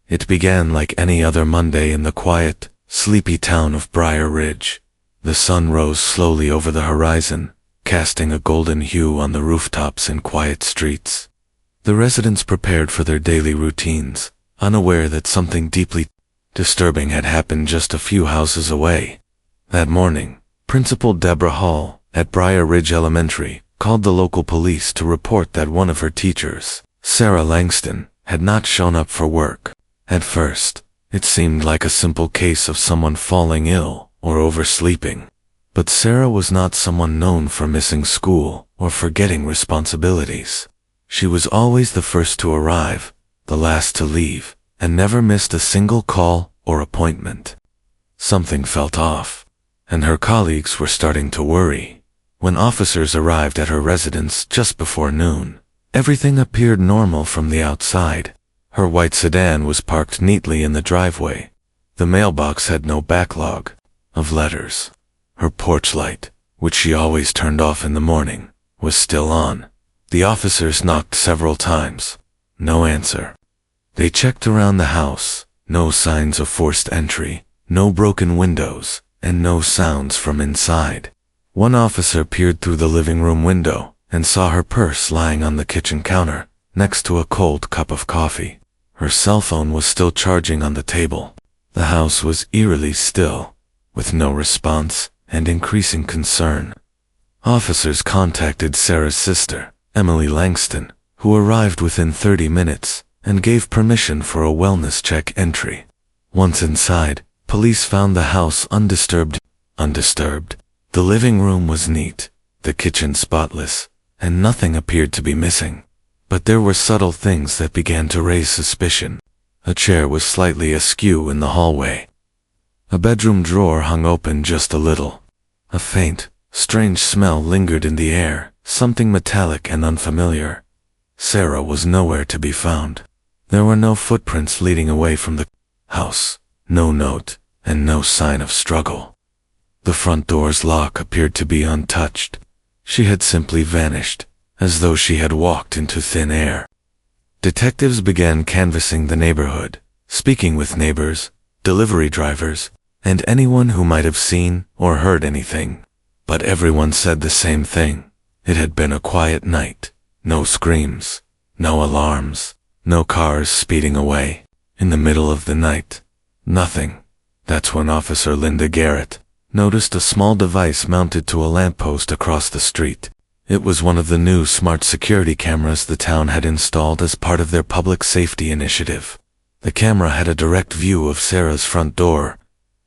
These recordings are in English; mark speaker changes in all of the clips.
Speaker 1: It began like any other Monday in the quiet, sleepy town of Briar Ridge. The sun rose slowly over the horizon, casting a golden hue on the rooftops and quiet streets. The residents prepared for their daily routines, unaware that something deeply disturbing had happened just a few houses away. That morning, Principal Deborah Hall, at Briar Ridge Elementary, called the local police to report that one of her teachers, Sarah Langston, had not shown up for work. At first, it seemed like a simple case of someone falling ill or oversleeping. But Sarah was not someone known for missing school or forgetting responsibilities. She was always the first to arrive, the last to leave, and never missed a single call or appointment. Something felt off, and her colleagues were starting to worry. When officers arrived at her residence just before noon, everything appeared normal from the outside. Her white sedan was parked neatly in the driveway. The mailbox had no backlog of letters. Her porch light, which she always turned off in the morning, was still on. The officers knocked several times. No answer. They checked around the house. No signs of forced entry, no broken windows, and no sounds from inside. One officer peered through the living room window and saw her purse lying on the kitchen counter, next to a cold cup of coffee. Her cell phone was still charging on the table. The house was eerily still, with no response and increasing concern. Officers contacted Sarah's sister, Emily Langston, who arrived within 30 minutes and gave permission for a wellness check entry. Once inside, police found the house undisturbed. The living room was neat, the kitchen spotless, and nothing appeared to be missing. But there were subtle things that began to raise suspicion. A chair was slightly askew in the hallway. A bedroom drawer hung open just a little. A faint, strange smell lingered in the air, something metallic and unfamiliar. Sarah was nowhere to be found. There were no footprints leading away from the house, no note, and no sign of struggle. The front door's lock appeared to be untouched. She had simply vanished, as though she had walked into thin air. Detectives began canvassing the neighborhood, speaking with neighbors, delivery drivers, and anyone who might have seen or heard anything. But everyone said the same thing. It had been a quiet night. No screams, no alarms, no cars speeding away. In the middle of the night, nothing. That's when Officer Linda Garrett noticed a small device mounted to a lamppost across the street. It was one of the new smart security cameras the town had installed as part of their public safety initiative. The camera had a direct view of Sarah's front door.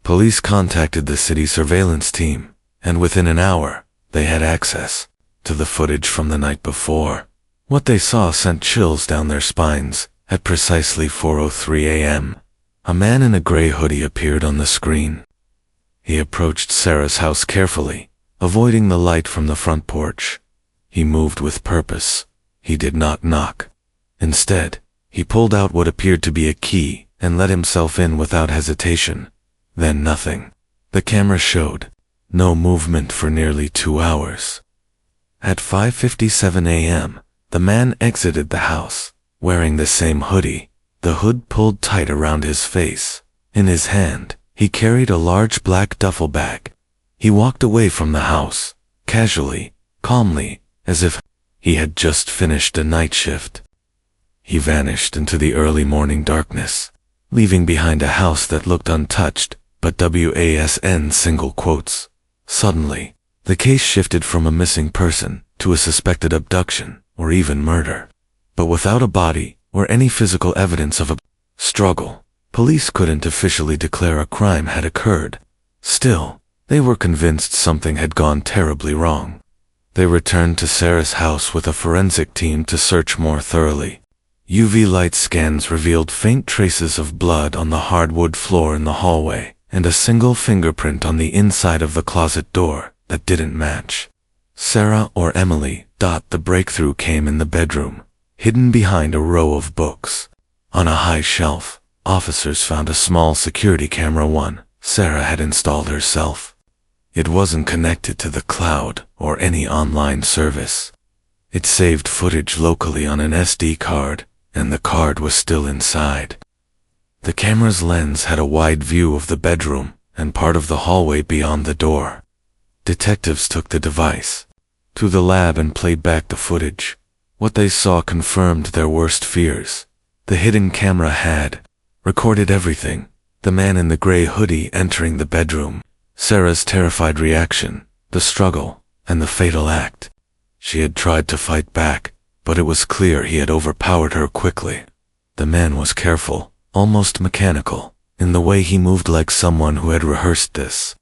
Speaker 1: Police contacted the city surveillance team, and within an hour, they had access to the footage from the night before. What they saw sent chills down their spines. At precisely 4:03 a.m., a man in a gray hoodie appeared on the screen. He approached Sarah's house carefully, avoiding the light from the front porch. He moved with purpose. He did not knock. Instead, he pulled out what appeared to be a key and let himself in without hesitation. Then nothing. The camera showed no movement for nearly 2 hours. At 5:57 a.m., the man exited the house, wearing the same hoodie, the hood pulled tight around his face. In his hand, he carried a large black duffel bag. He walked away from the house, casually, calmly, as if he had just finished a night shift. He vanished into the early morning darkness, leaving behind a house that looked untouched, but WASN single quotes. Suddenly, the case shifted from a missing person to a suspected abduction or even murder. But without a body or any physical evidence of a struggle, police couldn't officially declare a crime had occurred. Still, they were convinced something had gone terribly wrong. They returned to Sarah's house with a forensic team to search more thoroughly. UV light scans revealed faint traces of blood on the hardwood floor in the hallway, and a single fingerprint on the inside of the closet door that didn't match. Sarah or Emily. The breakthrough came in the bedroom, hidden behind a row of books. On a high shelf, officers found a small security camera one Sarah had installed herself. It wasn't connected to the cloud or any online service. It saved footage locally on an SD card, and the card was still inside. The camera's lens had a wide view of the bedroom and part of the hallway beyond the door. Detectives took the device to the lab and played back the footage. What they saw confirmed their worst fears. The hidden camera had recorded everything. The man in the gray hoodie entering the bedroom, Sarah's terrified reaction, the struggle, and the fatal act. She had tried to fight back, but it was clear he had overpowered her quickly. The man was careful, almost mechanical, in the way he moved, like someone who had rehearsed this.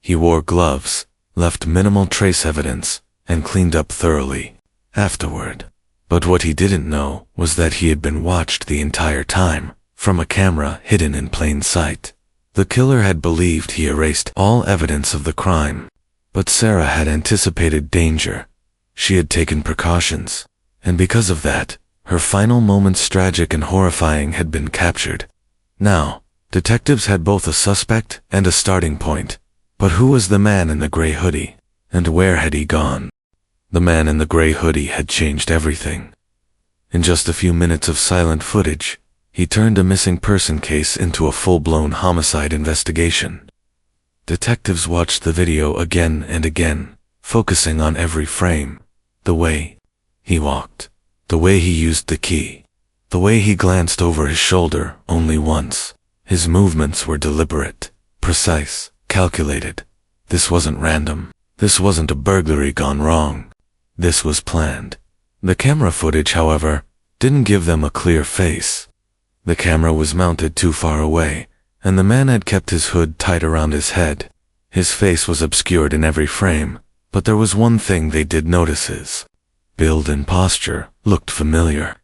Speaker 1: He wore gloves, left minimal trace evidence, and cleaned up thoroughly afterward. But what he didn't know was that he had been watched the entire time, from a camera hidden in plain sight. The killer had believed he erased all evidence of the crime, but Sarah had anticipated danger. She had taken precautions, and because of that, her final moments, tragic and horrifying, had been captured. Now, detectives had both a suspect and a starting point. But who was the man in the gray hoodie, and where had he gone? The man in the gray hoodie had changed everything. In just a few minutes of silent footage, he turned a missing person case into a full-blown homicide investigation. Detectives watched the video again and again, focusing on every frame. The way he walked, the way he used the key, the way he glanced over his shoulder only once. His movements were deliberate, precise, calculated. This wasn't random. This wasn't a burglary gone wrong. This was planned. The camera footage, however, didn't give them a clear face. The camera was mounted too far away, and the man had kept his hood tight around his head. His face was obscured in every frame, but there was one thing they did notice: his build and posture looked familiar.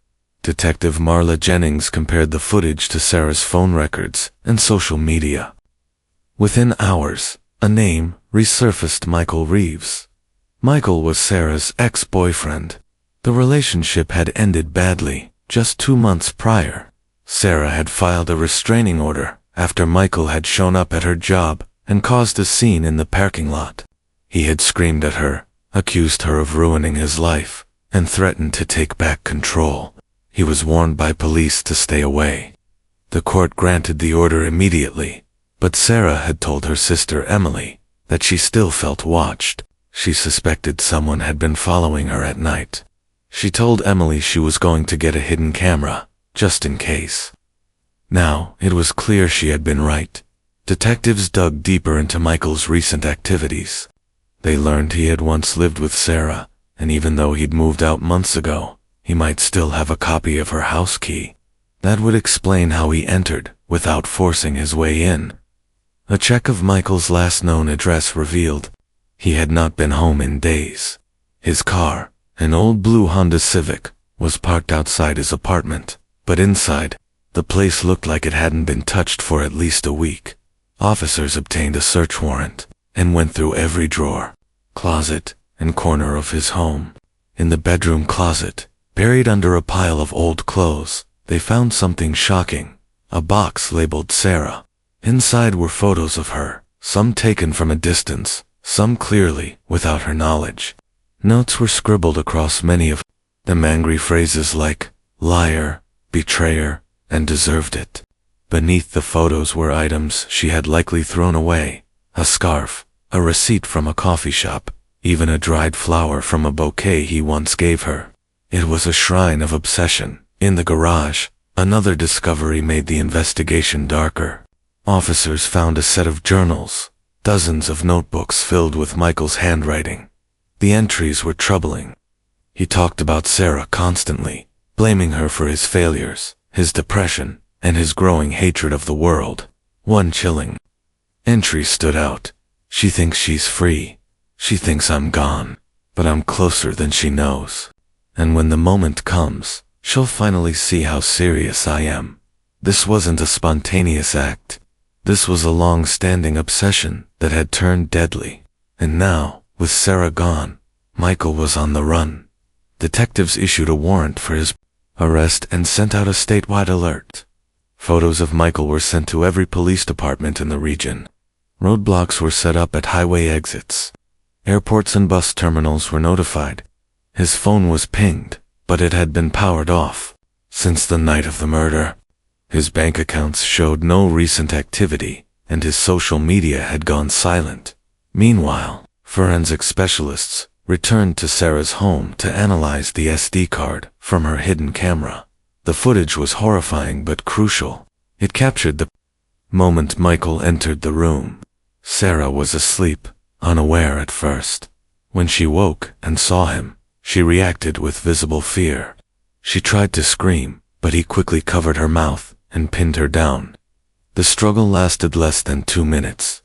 Speaker 1: Detective Marla Jennings compared the footage to Sarah's phone records and social media. Within hours, a name resurfaced: Michael Reeves. Michael was Sarah's ex-boyfriend. The relationship had ended badly just 2 months prior. Sarah had filed a restraining order after Michael had shown up at her job and caused a scene in the parking lot. He had screamed at her, accused her of ruining his life, and threatened to take back control. He was warned by police to stay away. The court granted the order immediately, but Sarah had told her sister Emily that she still felt watched. She suspected someone had been following her at night. She told Emily she was going to get a hidden camera, just in case. Now, it was clear she had been right. Detectives dug deeper into Michael's recent activities. They learned he had once lived with Sarah, and even though he'd moved out months ago, he might still have a copy of her house key. That would explain how he entered without forcing his way in. A check of Michael's last known address revealed he had not been home in days. His car, an old blue Honda Civic, was parked outside his apartment, but inside, the place looked like it hadn't been touched for at least a week. Officers obtained a search warrant and went through every drawer, closet, and corner of his home. In the bedroom closet, buried under a pile of old clothes, they found something shocking: a box labeled Sarah. Inside were photos of her, some taken from a distance, some clearly without her knowledge. Notes were scribbled across many of them, angry phrases like liar, betrayer, and deserved it. Beneath the photos were items she had likely thrown away: a scarf, a receipt from a coffee shop, even a dried flower from a bouquet he once gave her. It was a shrine of obsession. In the garage, another discovery made the investigation darker. Officers found a set of journals, dozens of notebooks filled with Michael's handwriting. The entries were troubling. He talked about Sarah constantly, blaming her for his failures, his depression, and his growing hatred of the world. One chilling entry stood out: she thinks she's free. She thinks I'm gone, but I'm closer than she knows. And when the moment comes, she'll finally see how serious I am. This wasn't a spontaneous act. This was a long-standing obsession that had turned deadly. And now, with Sarah gone, Michael was on the run. Detectives issued a warrant for his arrest and sent out a statewide alert. Photos of Michael were sent to every police department in the region. Roadblocks were set up at highway exits. Airports and bus terminals were notified. His phone was pinged, but it had been powered off since the night of the murder. His bank accounts showed no recent activity, and his social media had gone silent. Meanwhile, forensic specialists returned to Sarah's home to analyze the SD card from her hidden camera. The footage was horrifying but crucial. It captured the moment Michael entered the room. Sarah was asleep, unaware at first. When she woke and saw him, she reacted with visible fear. She tried to scream, but he quickly covered her mouth and pinned her down. The struggle lasted less than 2 minutes.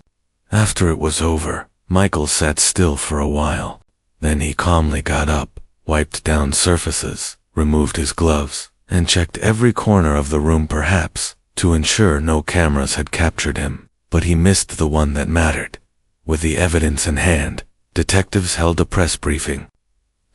Speaker 1: After it was over, Michael sat still for a while. Then he calmly got up, wiped down surfaces, removed his gloves, and checked every corner of the room perhaps to ensure no cameras had captured him. But he missed the one that mattered. With the evidence in hand, detectives held a press briefing.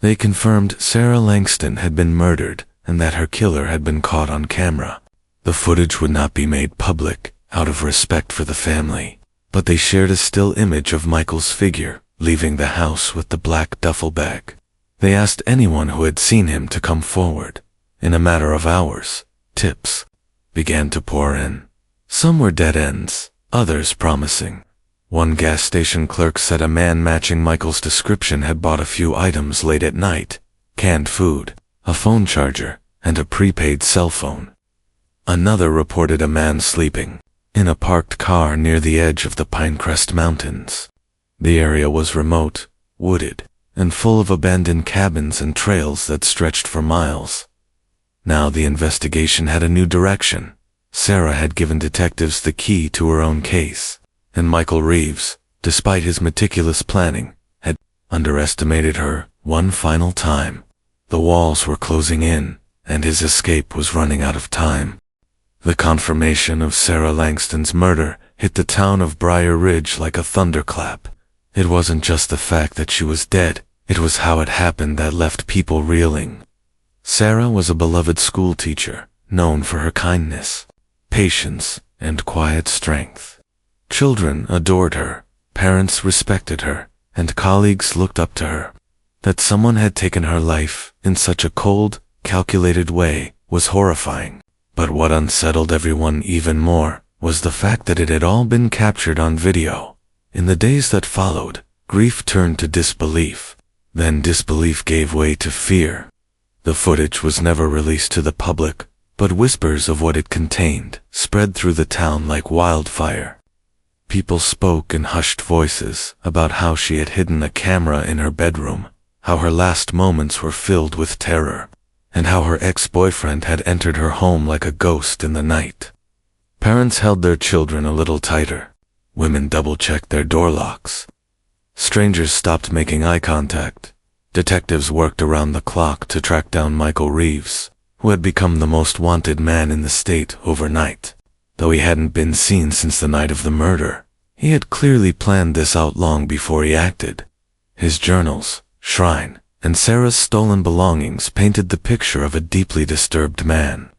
Speaker 1: They confirmed Sarah Langston had been murdered and that her killer had been caught on camera. The footage would not be made public out of respect for the family, but they shared a still image of Michael's figure leaving the house with the black duffel bag. They asked anyone who had seen him to come forward. In a matter of hours, tips began to pour in. Some were dead ends, others promising. One gas station clerk said a man matching Michael's description had bought a few items late at night: canned food, a phone charger, and a prepaid cell phone. Another reported a man sleeping in a parked car near the edge of the Pinecrest Mountains. The area was remote, wooded, and full of abandoned cabins and trails that stretched for miles. Now the investigation had a new direction. Sarah had given detectives the key to her own case, and Michael Reeves, despite his meticulous planning, had underestimated her one final time. The walls were closing in, and his escape was running out of time. The confirmation of Sarah Langston's murder hit the town of Briar Ridge like a thunderclap. It wasn't just the fact that she was dead, it was how it happened that left people reeling. Sarah was a beloved school teacher, known for her kindness, patience, and quiet strength. Children adored her, parents respected her, and colleagues looked up to her. That someone had taken her life in such a cold, calculated way was horrifying. But what unsettled everyone even more was the fact that it had all been captured on video. In the days that followed, grief turned to disbelief. Then disbelief gave way to fear. The footage was never released to the public, but whispers of what it contained spread through the town like wildfire. People spoke in hushed voices about how she had hidden a camera in her bedroom, how her last moments were filled with terror, and how her ex-boyfriend had entered her home like a ghost in the night. Parents held their children a little tighter. Women double-checked their door locks. Strangers stopped making eye contact. Detectives worked around the clock to track down Michael Reeves, who had become the most wanted man in the state overnight. Though he hadn't been seen since the night of the murder, he had clearly planned this out long before he acted. His journals, shrine, and Sarah's stolen belongings painted the picture of a deeply disturbed man.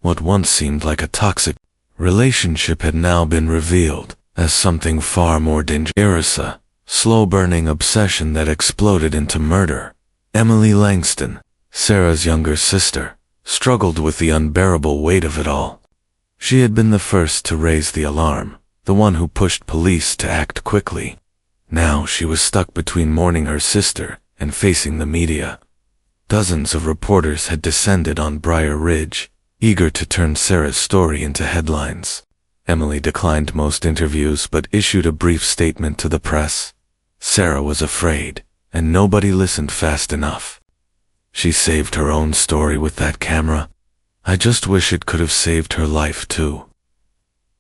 Speaker 1: What once seemed like a toxic relationship had now been revealed as something far more dangerous, a slow-burning obsession that exploded into murder. Emily Langston, Sarah's younger sister, struggled with the unbearable weight of it all. She had been the first to raise the alarm, the one who pushed police to act quickly. Now she was stuck between mourning her sister and facing the media. Dozens of reporters had descended on Briar Ridge, eager to turn Sarah's story into headlines. Emily declined most interviews but issued a brief statement to the press. Sarah was afraid, and nobody listened fast enough. She saved her own story with that camera. I just wish it could have saved her life too.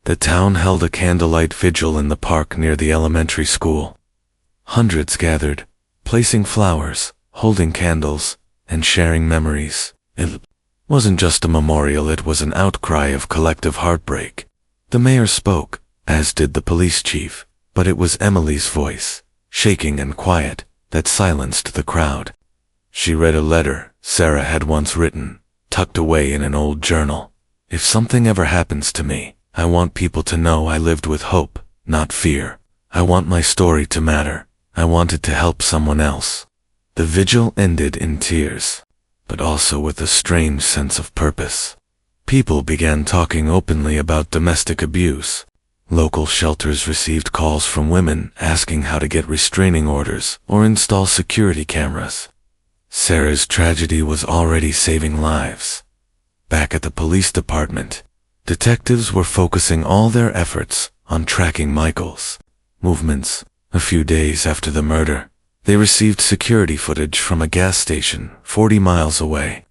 Speaker 1: The town held a candlelight vigil in the park near the elementary school. Hundreds gathered, placing flowers, holding candles, and sharing memories. It wasn't just a memorial, it was an outcry of collective heartbreak. The mayor spoke, as did the police chief, but it was Emily's voice, shaking and quiet, that silenced the crowd. She read a letter Sarah had once written, tucked away in an old journal. If something ever happens to me, I want people to know I lived with hope, not fear. I want my story to matter. I wanted to help someone else. The vigil ended in tears, but also with a strange sense of purpose. People began talking openly about domestic abuse. Local shelters received calls from women asking how to get restraining orders or install security cameras. Sarah's tragedy was already saving lives. Back at the police department, detectives were focusing all their efforts on tracking Michael's movements. A few days after the murder, they received security footage from a gas station 40 miles away.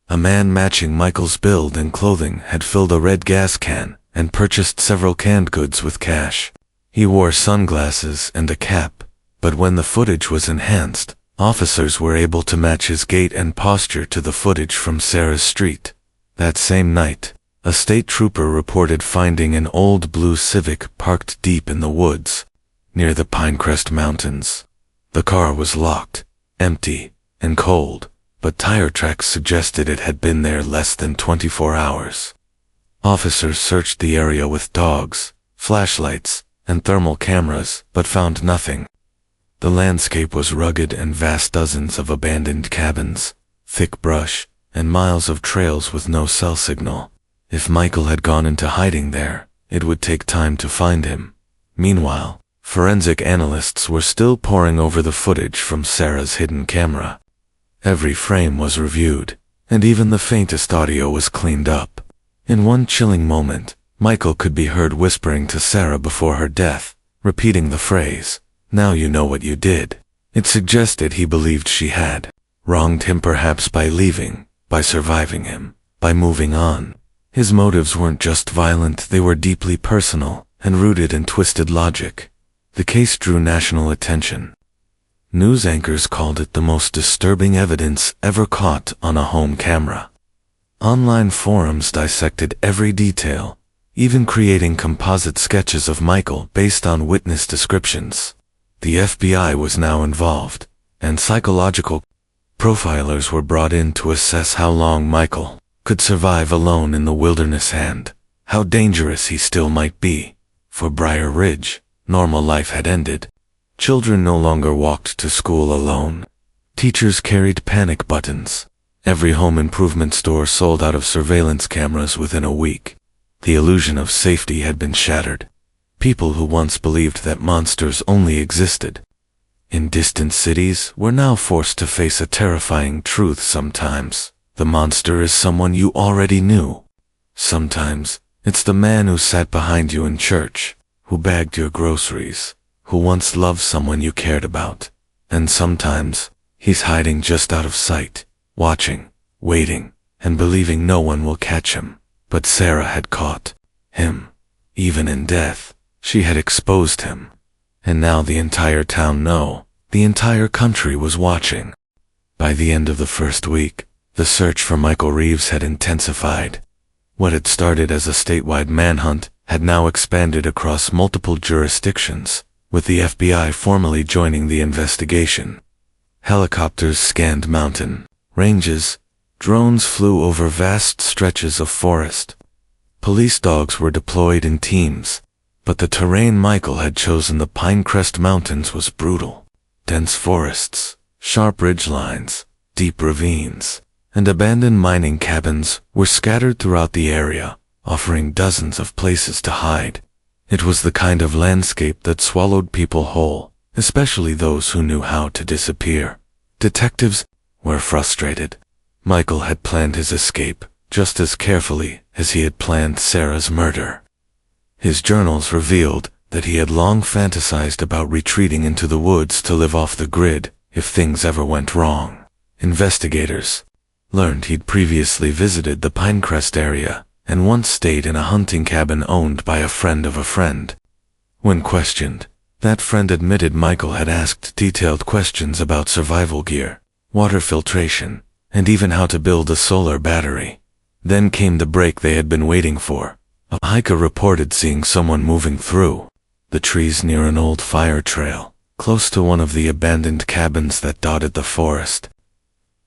Speaker 1: A man matching Michael's build and clothing had filled a red gas can and purchased several canned goods with cash. He wore sunglasses and a cap, but when the footage was enhanced, officers were able to match his gait and posture to the footage from Sarah's street. That same night, a state trooper reported finding an old blue Civic parked deep in the woods, near the Pinecrest Mountains. The car was locked, empty, and cold, but tire tracks suggested it had been there less than 24 hours. Officers searched the area with dogs, flashlights, and thermal cameras, but found nothing. The landscape was rugged and vast, dozens of abandoned cabins, thick brush, and miles of trails with no cell signal. If Michael had gone into hiding there, it would take time to find him. Meanwhile, forensic analysts were still poring over the footage from Sarah's hidden camera. Every frame was reviewed, and even the faintest audio was cleaned up. In one chilling moment, Michael could be heard whispering to Sarah before her death, repeating the phrase, "Now you know what you did." It suggested he believed she had wronged him, perhaps by leaving, by surviving him, by moving on. His motives weren't just violent, they were deeply personal and rooted in twisted logic. The case drew national attention. News anchors called it the most disturbing evidence ever caught on a home camera. Online forums dissected every detail, even creating composite sketches of Michael based on witness descriptions. The FBI was now involved, and psychological profilers were brought in to assess how long Michael could survive alone in the wilderness and how dangerous he still might be. For Briar Ridge, normal life had ended. Children no longer walked to school alone. Teachers carried panic buttons. Every home improvement store sold out of surveillance cameras within a week. The illusion of safety had been shattered. People who once believed that monsters only existed in distant cities were now forced to face a terrifying truth. Sometimes the monster is someone you already knew. Sometimes it's the man who sat behind you in church, who bagged your groceries, who once loved someone you cared about. And sometimes he's hiding just out of sight, watching, waiting, and believing no one will catch him. But Sarah had caught him. Even in death, she had exposed him. And now the entire town knew. The entire country was watching. By the end of the first week, the search for Michael Reeves had intensified. What had started as a statewide manhunt had now expanded across multiple jurisdictions, with the FBI formally joining the investigation. Helicopters scanned mountain ranges, drones flew over vast stretches of forest. Police dogs were deployed in teams, but the terrain Michael had chosen, the Pinecrest Mountains, was brutal. Dense forests, sharp ridgelines, deep ravines, and abandoned mining cabins were scattered throughout the area, offering dozens of places to hide. It was the kind of landscape that swallowed people whole, especially those who knew how to disappear. Detectives were frustrated. Michael had planned his escape just as carefully as he had planned Sarah's murder. His journals revealed that he had long fantasized about retreating into the woods to live off the grid if things ever went wrong. Investigators learned he'd previously visited the Pinecrest area and once stayed in a hunting cabin owned by a friend of a friend. When questioned, that friend admitted Michael had asked detailed questions about survival gear, water filtration, and even how to build a solar battery. Then came the break they had been waiting for. A hiker reported seeing someone moving through the trees near an old fire trail, close to one of the abandoned cabins that dotted the forest.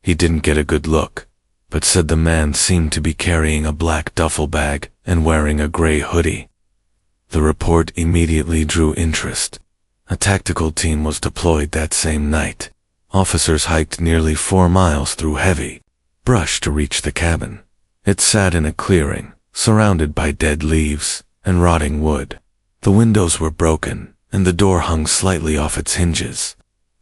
Speaker 1: He didn't get a good look, but said the man seemed to be carrying a black duffel bag and wearing a gray hoodie. The report immediately drew interest. A tactical team was deployed that same night. Officers hiked nearly 4 miles through heavy brush to reach the cabin. It sat in a clearing, surrounded by dead leaves and rotting wood. The windows were broken, and the door hung slightly off its hinges.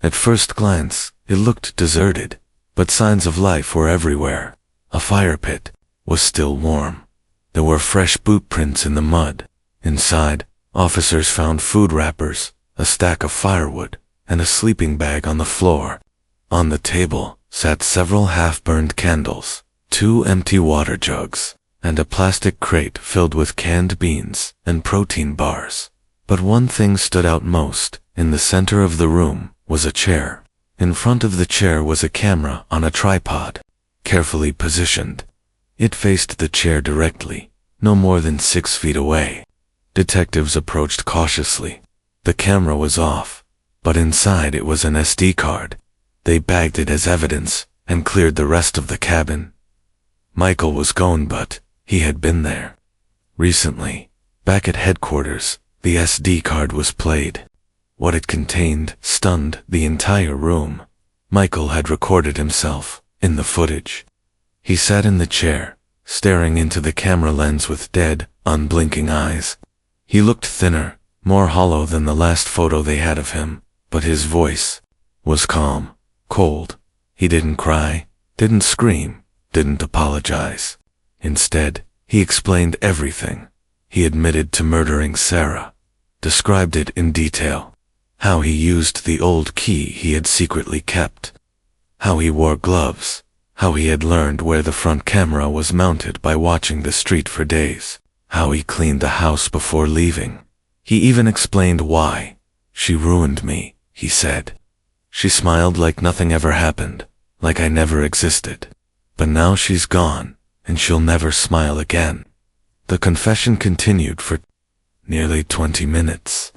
Speaker 1: At first glance, it looked deserted, but signs of life were everywhere. A fire pit was still warm. There were fresh boot prints in the mud. Inside, officers found food wrappers, a stack of firewood, and a sleeping bag on the floor. On the table sat several half-burned candles, 2 empty water jugs, and a plastic crate filled with canned beans and protein bars. But one thing stood out most. In the center of the room was a chair. In front of the chair was a camera on a tripod, carefully positioned. It faced the chair directly, no more than 6 feet away. Detectives approached cautiously. The camera was off, but inside it was an SD card. They bagged it as evidence and cleared the rest of the cabin. Michael was gone, but he had been there. Recently, back at headquarters, the SD card was played. What it contained stunned the entire room. Michael had recorded himself in the footage. He sat in the chair, staring into the camera lens with dead, unblinking eyes. He looked thinner, more hollow than the last photo they had of him, but his voice was calm, cold. He didn't cry, didn't scream, didn't apologize. Instead, he explained everything. He admitted to murdering Sarah, described it in detail. How he used the old key he had secretly kept. How he wore gloves. How he had learned where the front camera was mounted by watching the street for days. How he cleaned the house before leaving. He even explained why. "She ruined me," he said. "She smiled like nothing ever happened, like I never existed. But now she's gone, and she'll never smile again." The confession continued for nearly 20 minutes.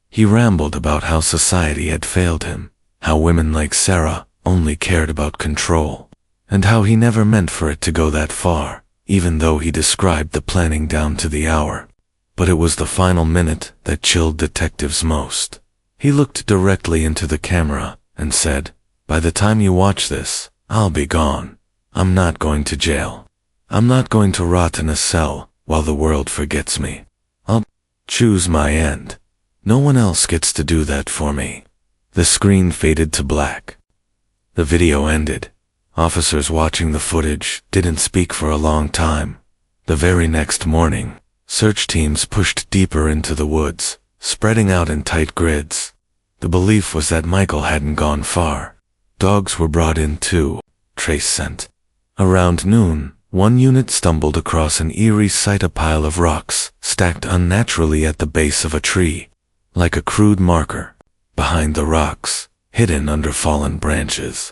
Speaker 1: He rambled about how society had failed him, how women like Sarah only cared about control, and how he never meant for it to go that far, even though he described the planning down to the hour. But it was the final minute that chilled detectives most. He looked directly into the camera and said, "By the time you watch this, I'll be gone. I'm not going to jail. I'm not going to rot in a cell while the world forgets me. I'll choose my end. No one else gets to do that for me." The screen faded to black. The video ended. Officers watching the footage didn't speak for a long time. The very next morning, search teams pushed deeper into the woods, spreading out in tight grids. The belief was that Michael hadn't gone far. Dogs were brought in too, trace scent. Around noon, one unit stumbled across an eerie sight: a pile of rocks stacked unnaturally at the base of a tree, like a crude marker. Behind the rocks, hidden under fallen branches,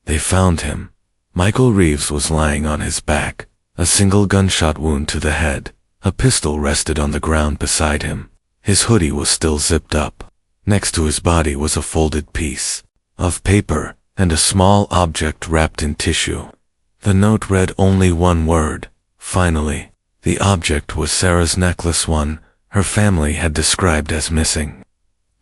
Speaker 1: they found him. Michael Reeves was lying on his back, a single gunshot wound to the head. A pistol rested on the ground beside him. His hoodie was still zipped up. Next to his body was a folded piece of paper and a small object wrapped in tissue. The note read only one word: "Finally." The object was Sarah's necklace, one her family had described as missing.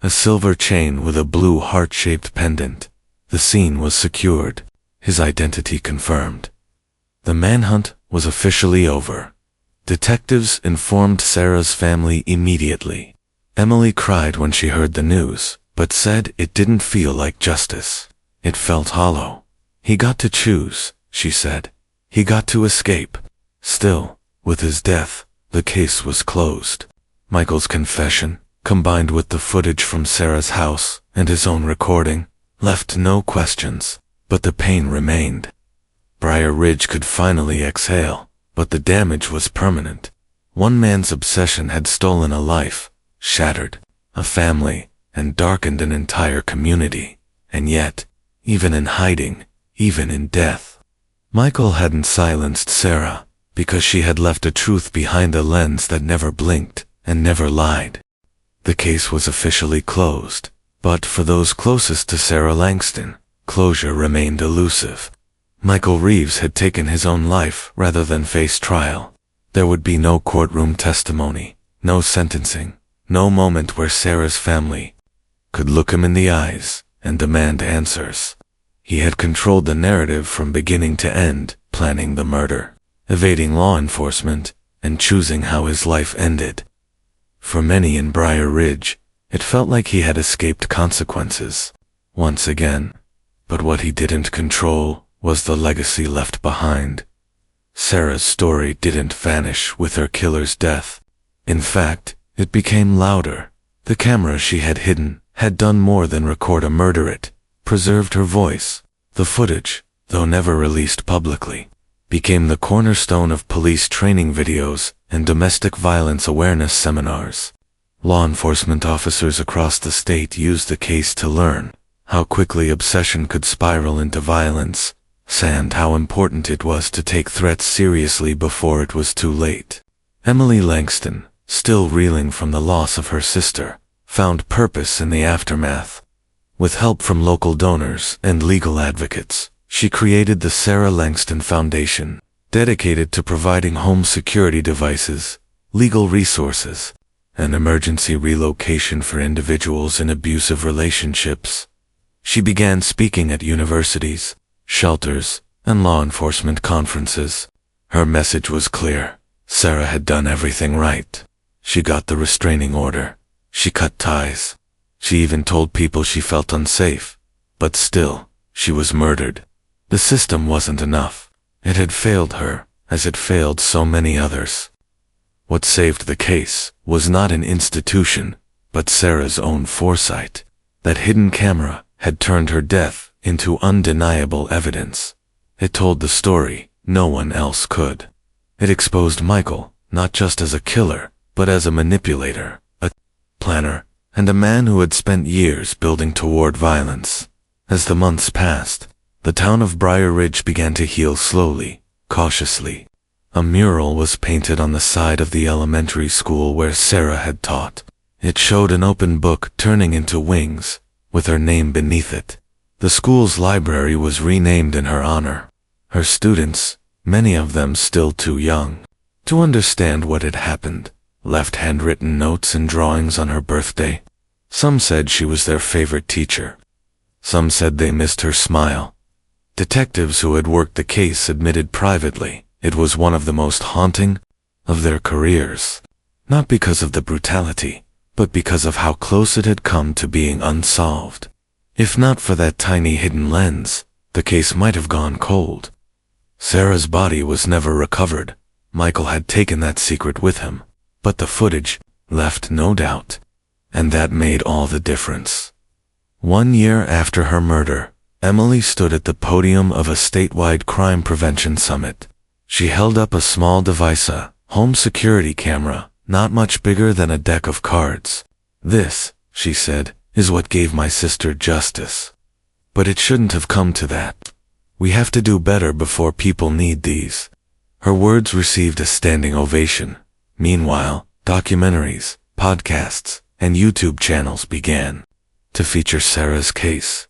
Speaker 1: A silver chain with a blue heart-shaped pendant. The scene was secured, his identity confirmed. The manhunt was officially over. Detectives informed Sarah's family immediately. Emily cried when she heard the news, but said it didn't feel like justice. It felt hollow. He got to choose, she said. He got to escape. Still, with his death, the case was closed. Michael's confession, combined with the footage from Sarah's house and his own recording, left no questions, but the pain remained. Briar Ridge could finally exhale, but the damage was permanent. One man's obsession had stolen a life, shattered a family, and darkened an entire community. And yet, even in hiding, even in death, Michael hadn't silenced Sarah, because she had left a truth behind a lens that never blinked and never lied. The case was officially closed, but for those closest to Sarah Langston, closure remained elusive. Michael Reeves had taken his own life rather than face trial. There would be no courtroom testimony, no sentencing, no moment where Sarah's family could look him in the eyes and demand answers. He had controlled the narrative from beginning to end, planning the murder. evading law enforcement, and choosing how his life ended. For many in Briar Ridge, it felt like he had escaped consequences once again. But what he didn't control was the legacy left behind. Sarah's story didn't vanish with her killer's death. In fact, it became louder. The camera she had hidden had done more than record a murder. It preserved her voice. The footage, though never released publicly, became the cornerstone of police training videos and domestic violence awareness seminars. Law enforcement officers across the state used the case to learn how quickly obsession could spiral into violence, and how important it was to take threats seriously before it was too late. Emily Langston, still reeling from the loss of her sister, found purpose in the aftermath. With help from local donors and legal advocates, she created the Sarah Langston Foundation, dedicated to providing home security devices, legal resources, and emergency relocation for individuals in abusive relationships. She began speaking at universities, shelters, and law enforcement conferences. Her message was clear. Sarah had done everything right. She got the restraining order. She cut ties. She even told people she felt unsafe. But still, she was murdered. The system wasn't enough. It had failed her, as it failed so many others. What saved the case was not an institution, but Sarah's own foresight. That hidden camera had turned her death into undeniable evidence. It told the story no one else could. It exposed Michael, not just as a killer, but as a manipulator, a planner, and a man who had spent years building toward violence. As the months passed, the town of Briar Ridge began to heal slowly, cautiously. A mural was painted on the side of the elementary school where Sarah had taught. It showed an open book turning into wings, with her name beneath it. The school's library was renamed in her honor. Her students, many of them still too young to understand what had happened, left handwritten notes and drawings on her birthday. Some said she was their favorite teacher. Some said they missed her smile. Detectives who had worked the case admitted privately it was one of the most haunting of their careers. Not because of the brutality, but because of how close it had come to being unsolved. If not for that tiny hidden lens, the case might have gone cold. Sarah's body was never recovered. Michael had taken that secret with him, but the footage left no doubt, and that made all the difference. 1 year after her murder, Emily stood at the podium of a statewide crime prevention summit. She held up a small device, a home security camera, not much bigger than a deck of cards. "This," she said, "is what gave my sister justice. But it shouldn't have come to that. We have to do better before people need these." Her words received a standing ovation. Meanwhile, documentaries, podcasts, and YouTube channels began to feature Sarah's case.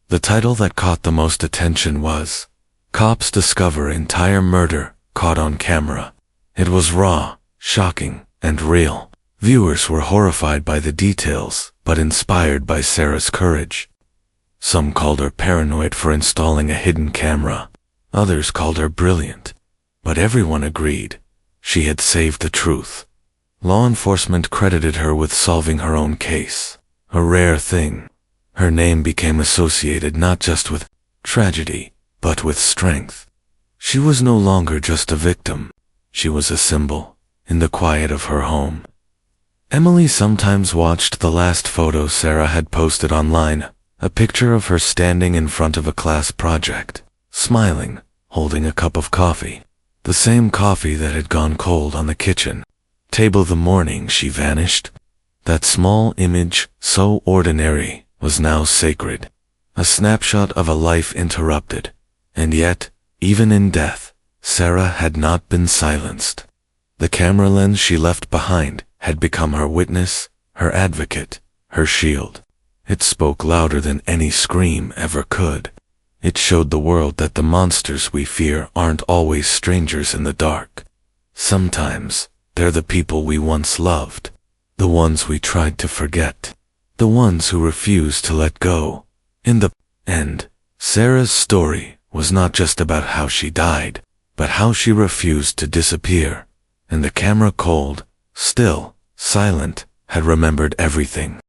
Speaker 1: The title that caught the most attention was, "Cops Discover Entire Murder Caught on Camera." It was raw, shocking, and real. Viewers were horrified by the details, but inspired by Sarah's courage. Some called her paranoid for installing a hidden camera. Others called her brilliant. But everyone agreed she had saved the truth. Law enforcement credited her with solving her own case, a rare thing. Her name became associated not just with tragedy, but with strength. She was no longer just a victim. She was a symbol, in the quiet of her home. Emily sometimes watched the last photo Sarah had posted online, a picture of her standing in front of a class project, smiling, holding a cup of coffee. The same coffee that had gone cold on the kitchen table the morning she vanished. That small image, so ordinary, was now sacred. A snapshot of a life interrupted. And yet, even in death, Sarah had not been silenced. The camera lens she left behind had become her witness, her advocate, her shield. It spoke louder than any scream ever could. It showed the world that the monsters we fear aren't always strangers in the dark. Sometimes, they're the people we once loved, the ones we tried to forget, the ones who refused to let go. In the end, Sarah's story was not just about how she died. but how she refused to disappear, and the camera, cold, still, silent, had remembered everything.